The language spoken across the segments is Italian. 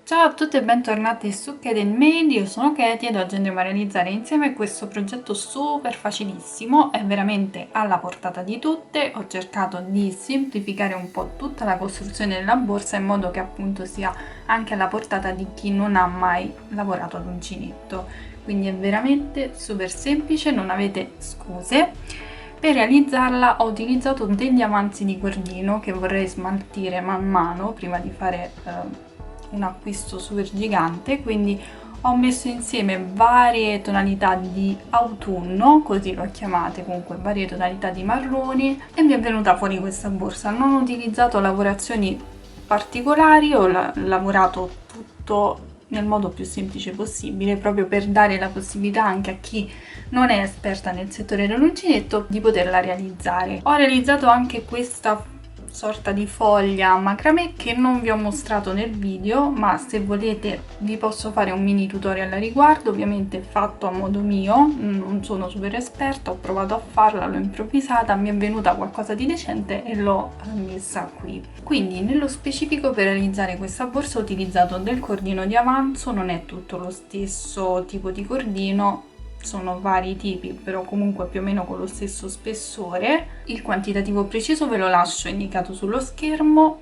Ciao a tutti e bentornati su Kate & Made, io sono Katie ed oggi andremo a realizzare insieme questo progetto super facilissimo, è veramente alla portata di tutte. Ho cercato di semplificare un po' tutta la costruzione della borsa in modo che appunto sia anche alla portata di chi non ha mai lavorato ad uncinetto, quindi è veramente super semplice, non avete scuse. Per realizzarla ho utilizzato degli avanzi di cordino che vorrei smaltire man mano prima di fare un acquisto super gigante, quindi ho messo insieme varie tonalità di autunno, così lo chiamate, comunque varie tonalità di marroni, e mi è venuta fuori questa borsa. Non ho utilizzato lavorazioni particolari, ho lavorato tutto nel modo più semplice possibile, proprio per dare la possibilità anche a chi non è esperta nel settore dell'uncinetto di poterla realizzare. Ho realizzato anche questa sorta di foglia macramè che non vi ho mostrato nel video, ma se volete vi posso fare un mini tutorial a riguardo, ovviamente fatto a modo mio, non sono super esperta, ho provato a farla, l'ho improvvisata, mi è venuta qualcosa di decente e l'ho messa qui. Quindi nello specifico per realizzare questa borsa ho utilizzato del cordino di avanzo, non è tutto lo stesso tipo di cordino, sono vari tipi, però comunque più o meno con lo stesso spessore. Il quantitativo preciso ve lo lascio indicato sullo schermo.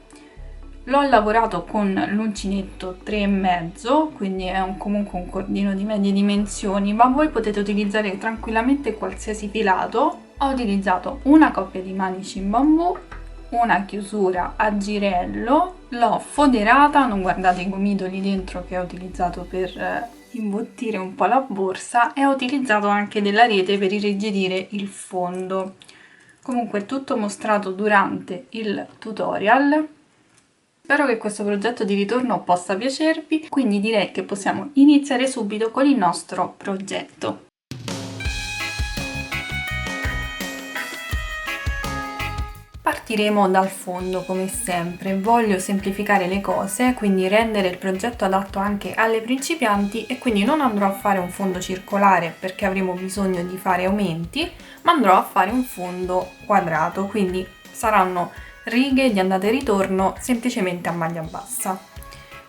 L'ho lavorato con l'uncinetto 3,5, quindi è comunque un cordino di medie dimensioni, ma voi potete utilizzare tranquillamente qualsiasi filato. Ho utilizzato una coppia di manici in bambù, una chiusura a girello, l'ho foderata, non guardate i gomitoli dentro che ho utilizzato per imbottire un po' la borsa, e ho utilizzato anche della rete per irrigidire il fondo. Comunque è tutto mostrato durante il tutorial. Spero che questo progetto di ritorno possa piacervi, quindi direi che possiamo iniziare subito con il nostro progetto. Partiremo dal fondo come sempre, voglio semplificare le cose, quindi rendere il progetto adatto anche alle principianti, e quindi non andrò a fare un fondo circolare perché avremo bisogno di fare aumenti, ma andrò a fare un fondo quadrato, quindi saranno righe di andata e ritorno semplicemente a maglia bassa.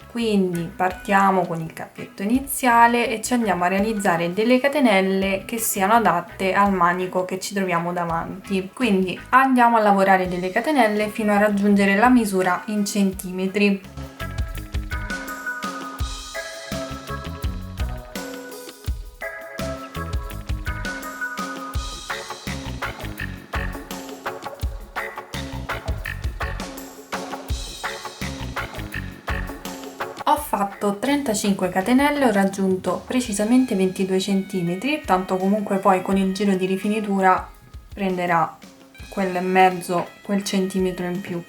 Quindi partiamo con il cappetto iniziale e ci andiamo a realizzare delle catenelle che siano adatte al manico che ci troviamo davanti. Quindi andiamo a lavorare delle catenelle fino a raggiungere la misura in centimetri. Ho fatto 35 catenelle, ho raggiunto precisamente 22 cm, tanto comunque poi con il giro di rifinitura prenderà quel mezzo, quel centimetro in più.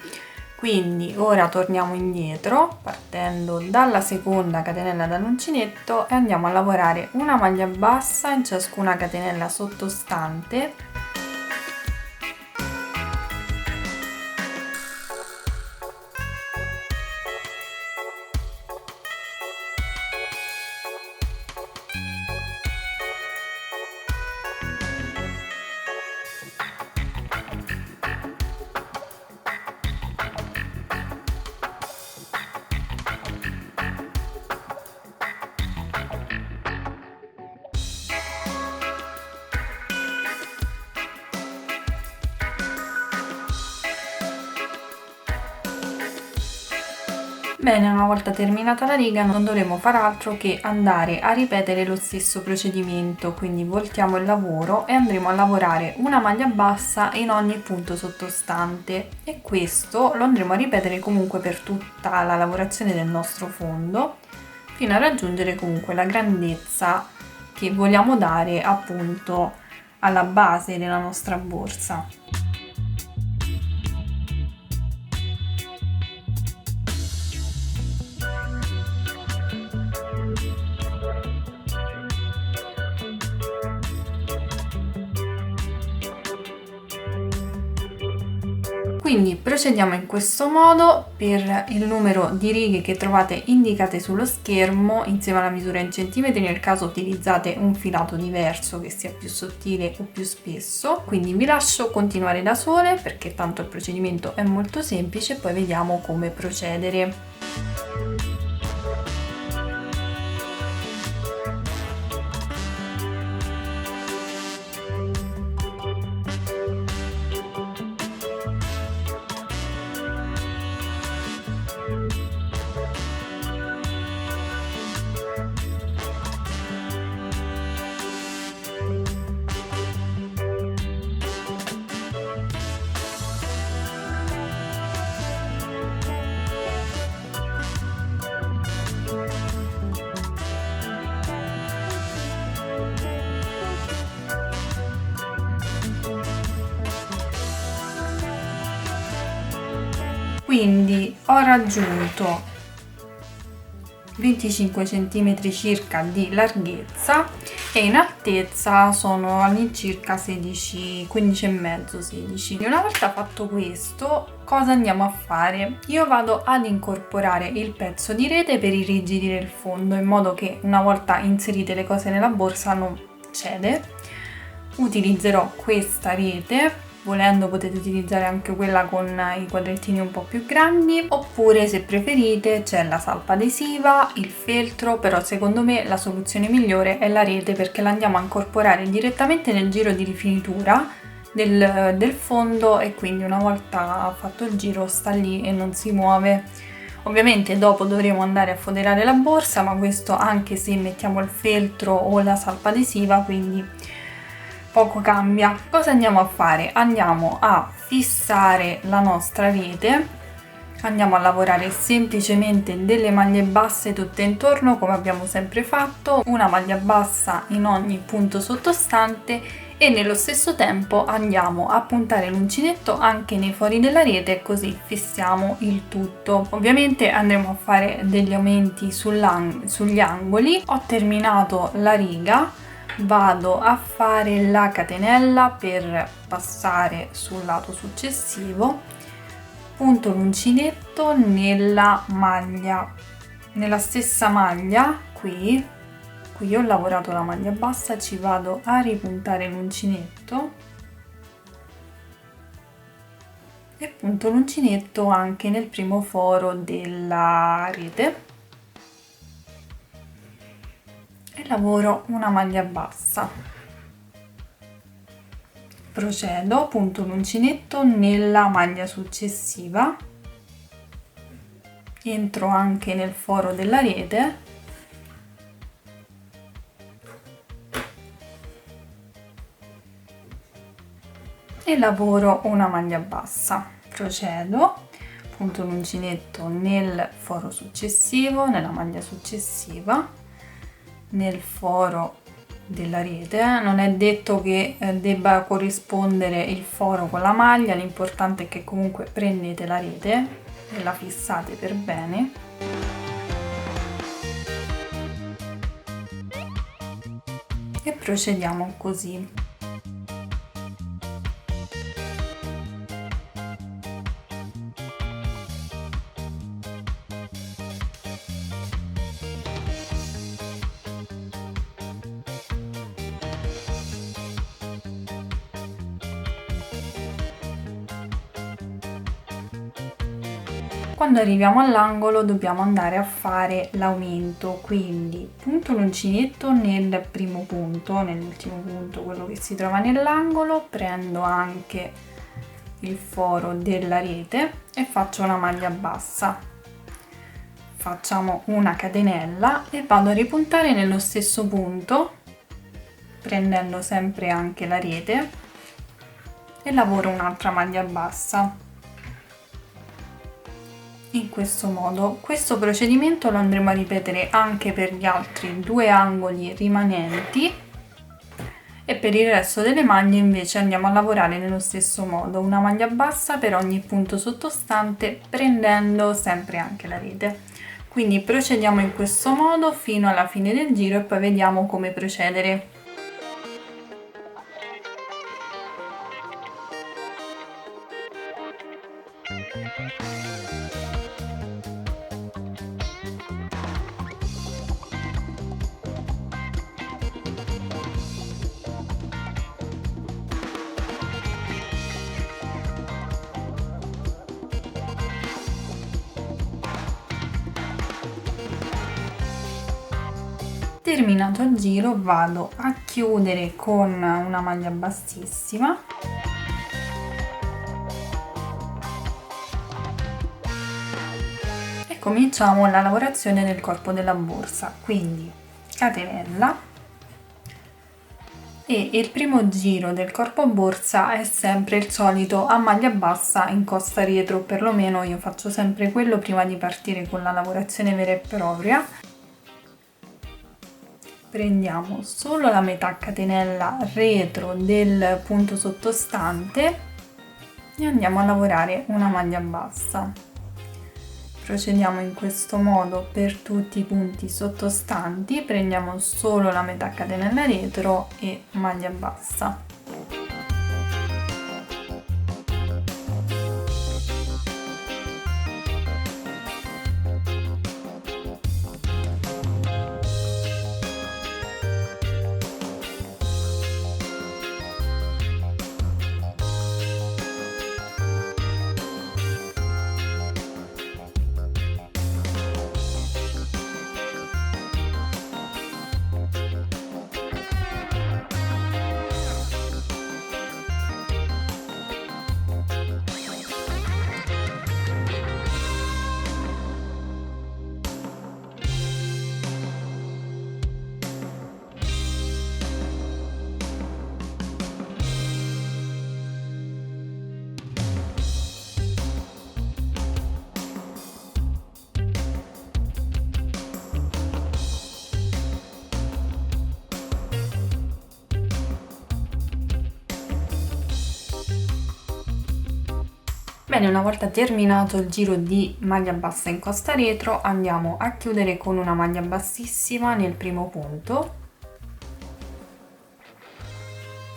Quindi ora torniamo indietro partendo dalla seconda catenella dall'uncinetto e andiamo a lavorare una maglia bassa in ciascuna catenella sottostante. Bene, una volta terminata la riga non dovremo far altro che andare a ripetere lo stesso procedimento, quindi voltiamo il lavoro e andremo a lavorare una maglia bassa in ogni punto sottostante, e questo lo andremo a ripetere comunque per tutta la lavorazione del nostro fondo fino a raggiungere comunque la grandezza che vogliamo dare appunto alla base della nostra borsa. Quindi procediamo in questo modo per il numero di righe che trovate indicate sullo schermo insieme alla misura in centimetri. Nel caso utilizzate un filato diverso che sia più sottile o più spesso, quindi vi lascio continuare da sole perché tanto il procedimento è molto semplice, poi vediamo come procedere. Quindi ho raggiunto 25 cm circa di larghezza e in altezza sono all'incirca 16, 15 e mezzo, 16. Una volta fatto questo, cosa andiamo a fare? Io vado ad incorporare il pezzo di rete per irrigidire il fondo, in modo che una volta inserite le cose nella borsa non cede. Utilizzerò questa rete. Volendo potete utilizzare anche quella con i quadrettini un po' più grandi, oppure se preferite c'è la salpa adesiva, il feltro, però secondo me la soluzione migliore è la rete, perché la andiamo a incorporare direttamente nel giro di rifinitura del fondo e quindi una volta fatto il giro sta lì e non si muove. Ovviamente dopo dovremo andare a foderare la borsa, ma questo anche se mettiamo il feltro o la salpa adesiva, quindi poco cambia. Cosa andiamo a fare? Andiamo a fissare la nostra rete, andiamo a lavorare semplicemente delle maglie basse tutte intorno come abbiamo sempre fatto, una maglia bassa in ogni punto sottostante, e nello stesso tempo andiamo a puntare l'uncinetto anche nei fori della rete, così fissiamo il tutto. Ovviamente andremo a fare degli aumenti sugli angoli. Ho terminato la riga, vado a fare la catenella per passare sul lato successivo, punto l'uncinetto nella maglia, nella stessa maglia qui ho lavorato la maglia bassa, ci vado a ripuntare l'uncinetto e punto l'uncinetto anche nel primo foro della rete e lavoro una maglia bassa. Procedo, punto l'uncinetto nella maglia successiva, entro anche nel foro della rete e lavoro una maglia bassa. Procedo, punto l'uncinetto nel foro successivo, nella maglia successiva, nel foro della rete. Non è detto che debba corrispondere il foro con la maglia, l'importante è che comunque prendete la rete e la fissate per bene. E procediamo così. Quando arriviamo all'angolo dobbiamo andare a fare l'aumento, quindi punto l'uncinetto nel primo punto, nell'ultimo punto, quello che si trova nell'angolo, prendo anche il foro della rete e faccio una maglia bassa. Facciamo una catenella e vado a ripuntare nello stesso punto, prendendo sempre anche la rete, e lavoro un'altra maglia bassa. In questo modo, questo procedimento lo andremo a ripetere anche per gli altri due angoli rimanenti, e per il resto delle maglie invece andiamo a lavorare nello stesso modo, una maglia bassa per ogni punto sottostante, prendendo sempre anche la rete. Quindi procediamo in questo modo fino alla fine del giro e poi vediamo come procedere. Terminato il giro vado a chiudere con una maglia bassissima e cominciamo la lavorazione del corpo della borsa, quindi catenella, e il primo giro del corpo borsa è sempre il solito a maglia bassa in costa retro, perlomeno io faccio sempre quello prima di partire con la lavorazione vera e propria. Prendiamo solo la metà catenella retro del punto sottostante e andiamo a lavorare una maglia bassa. procediamo in questo modo per tutti i punti sottostanti, prendiamo solo la metà catenella retro e maglia bassa. Bene, una volta terminato il giro di maglia bassa in costa retro, andiamo a chiudere con una maglia bassissima nel primo punto.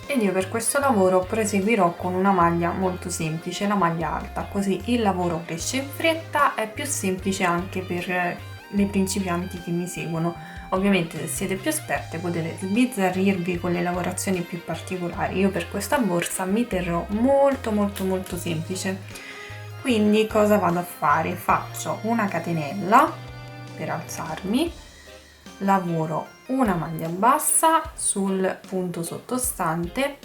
Ed io per questo lavoro proseguirò con una maglia molto semplice, la maglia alta, così il lavoro cresce in fretta, è più semplice anche per le principianti che mi seguono. Ovviamente se siete più esperte potete sbizzarrirvi con le lavorazioni più particolari. Io per questa borsa mi terrò molto semplice. Quindi cosa vado a fare? Faccio una catenella per alzarmi, lavoro una maglia bassa sul punto sottostante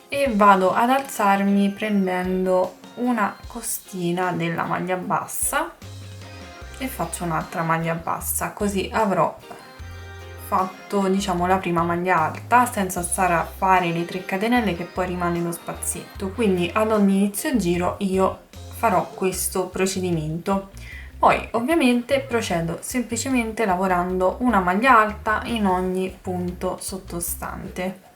e vado ad alzarmi prendendo una costina della maglia bassa e faccio un'altra maglia bassa, così avrò fatto, diciamo, la prima maglia alta senza stare a fare le 3 catenelle che poi rimane lo spazietto. Quindi ad ogni inizio giro io farò questo procedimento. Poi ovviamente procedo semplicemente lavorando una maglia alta in ogni punto sottostante.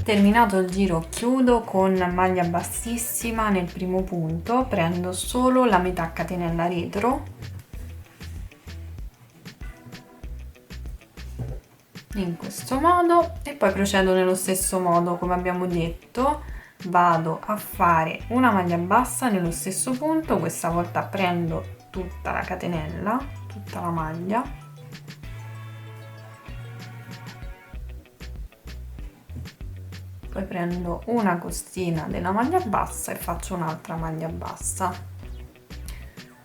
Terminato il giro chiudo con maglia bassissima nel primo punto, prendo solo la metà catenella retro in questo modo e poi procedo nello stesso modo. Come abbiamo detto, vado a fare una maglia bassa nello stesso punto, questa volta prendo tutta la catenella, tutta la maglia, poi prendo una costina della maglia bassa e faccio un'altra maglia bassa.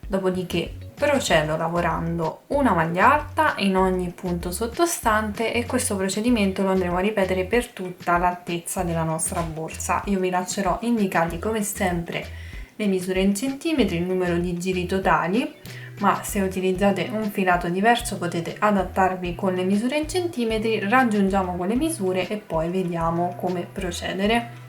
Dopodiché procedo lavorando una maglia alta in ogni punto sottostante e questo procedimento lo andremo a ripetere per tutta l'altezza della nostra borsa. Io vi lascerò indicati come sempre le misure in centimetri, il numero di giri totali, ma se utilizzate un filato diverso potete adattarvi con le misure in centimetri. Raggiungiamo quelle misure e poi vediamo come procedere.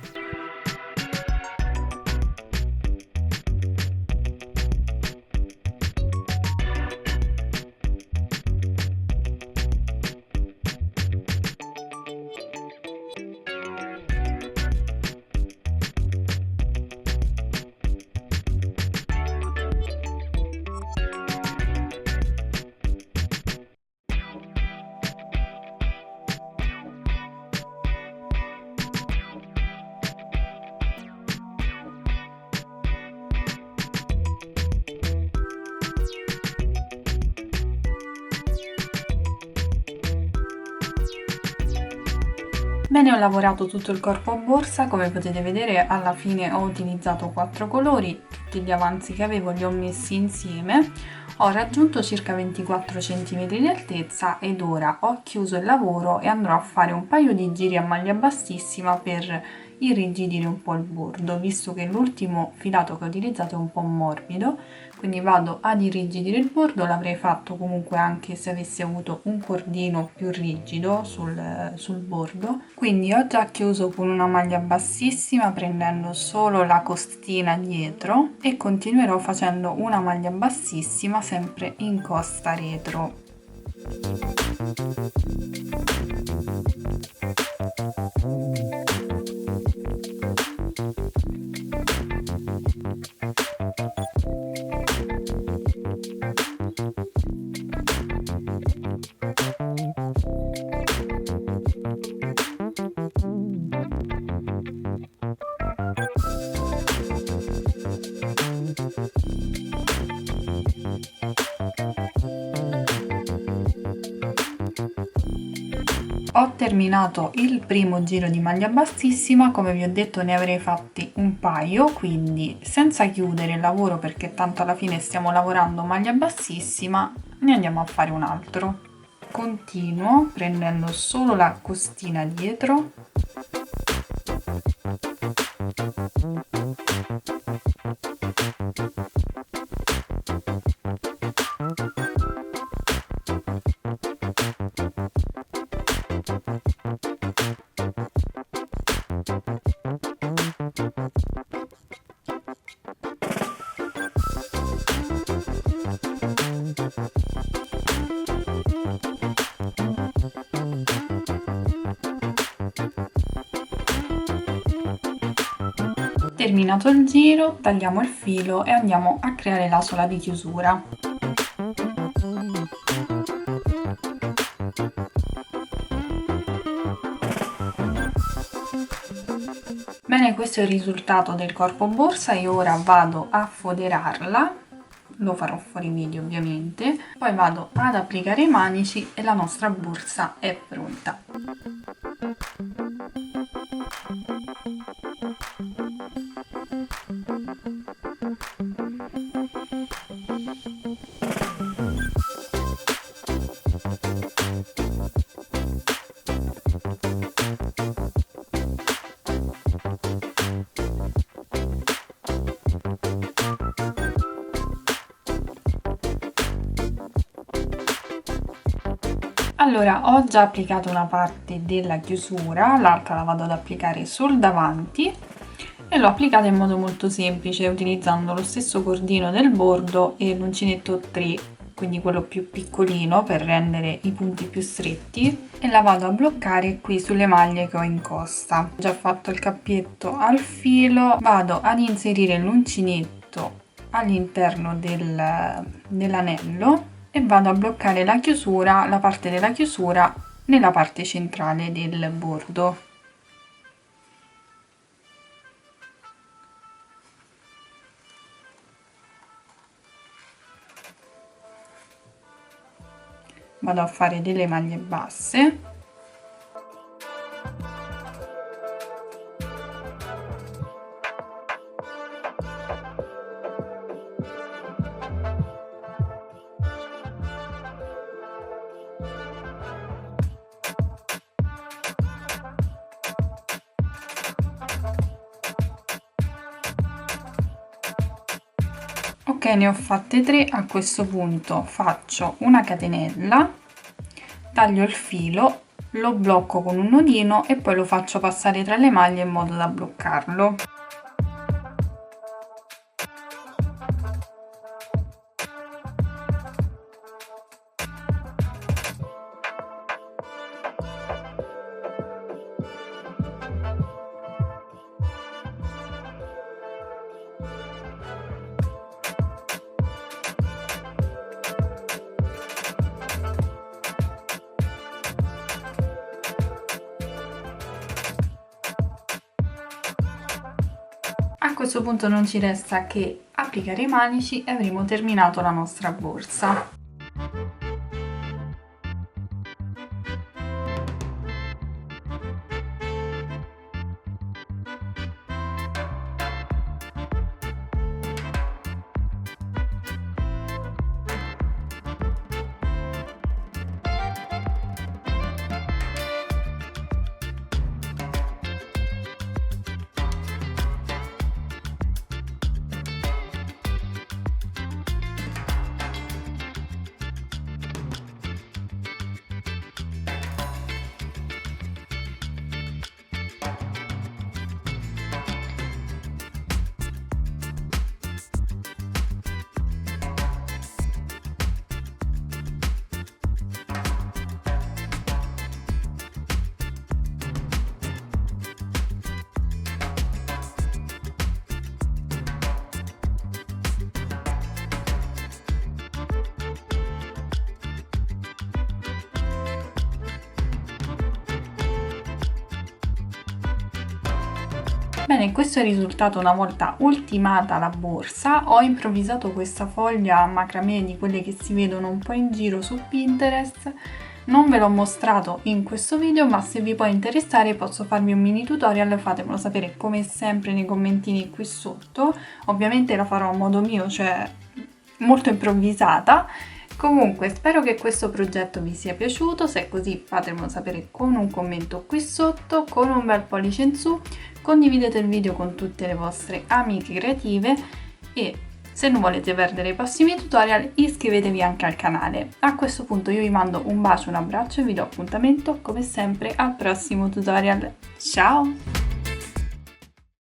Bene, ho lavorato tutto il corpo a borsa, come potete vedere alla fine ho utilizzato 4 colori, tutti gli avanzi che avevo li ho messi insieme, Ho raggiunto circa 24 cm di altezza ed ora ho chiuso il lavoro e andrò a fare un paio di giri a maglia bassissima per irrigidire un po' il bordo, visto che l'ultimo filato che ho utilizzato è un po' morbido, quindi vado ad irrigidire il bordo. L'avrei fatto comunque anche se avessi avuto un cordino più rigido sul bordo. Quindi ho già chiuso con una maglia bassissima prendendo solo la costina dietro e continuerò facendo una maglia bassissima sempre in costa retro. Ho terminato il primo giro di maglia bassissima, come vi ho detto ne avrei fatti un paio, quindi senza chiudere il lavoro perché tanto alla fine stiamo lavorando maglia bassissima, ne andiamo a fare un altro. Continuo prendendo solo la costina dietro. Terminato il giro, tagliamo il filo e andiamo a creare la suola di chiusura. Bene, questo è il risultato del corpo borsa. Io ora vado a foderarla, lo farò fuori video ovviamente, poi vado ad applicare i manici e la nostra borsa è pronta. Allora, ho già applicato una parte della chiusura, l'altra la vado ad applicare sul davanti e l'ho applicata in modo molto semplice utilizzando lo stesso cordino del bordo e l'uncinetto 3, quindi quello più piccolino per rendere i punti più stretti, e la vado a bloccare qui sulle maglie che ho in costa. Ho già fatto il cappietto al filo, vado ad inserire l'uncinetto all'interno dell'anello e vado a bloccare la chiusura, la parte della chiusura nella parte centrale del bordo. Vado a fare delle maglie basse. Ok, ne ho fatte 3. A questo punto faccio una catenella, taglio il filo, lo blocco con un nodino e poi lo faccio passare tra le maglie in modo da bloccarlo. A questo punto non ci resta che applicare i manici e avremo terminato la nostra borsa. Bene, questo è il risultato una volta ultimata la borsa. Ho improvvisato questa foglia a macramè di quelle che si vedono un po' in giro su Pinterest. Non ve l'ho mostrato in questo video, ma se vi può interessare posso farvi un mini tutorial, fatemelo sapere come sempre nei commentini qui sotto. Ovviamente la farò a modo mio, cioè molto improvvisata. Comunque spero che questo progetto vi sia piaciuto, se è così fatemelo sapere con un commento qui sotto, con un bel pollice in su, condividete il video con tutte le vostre amiche creative e se non volete perdere i prossimi tutorial iscrivetevi anche al canale. A questo punto io vi mando un bacio, un abbraccio e vi do appuntamento come sempre al prossimo tutorial. Ciao!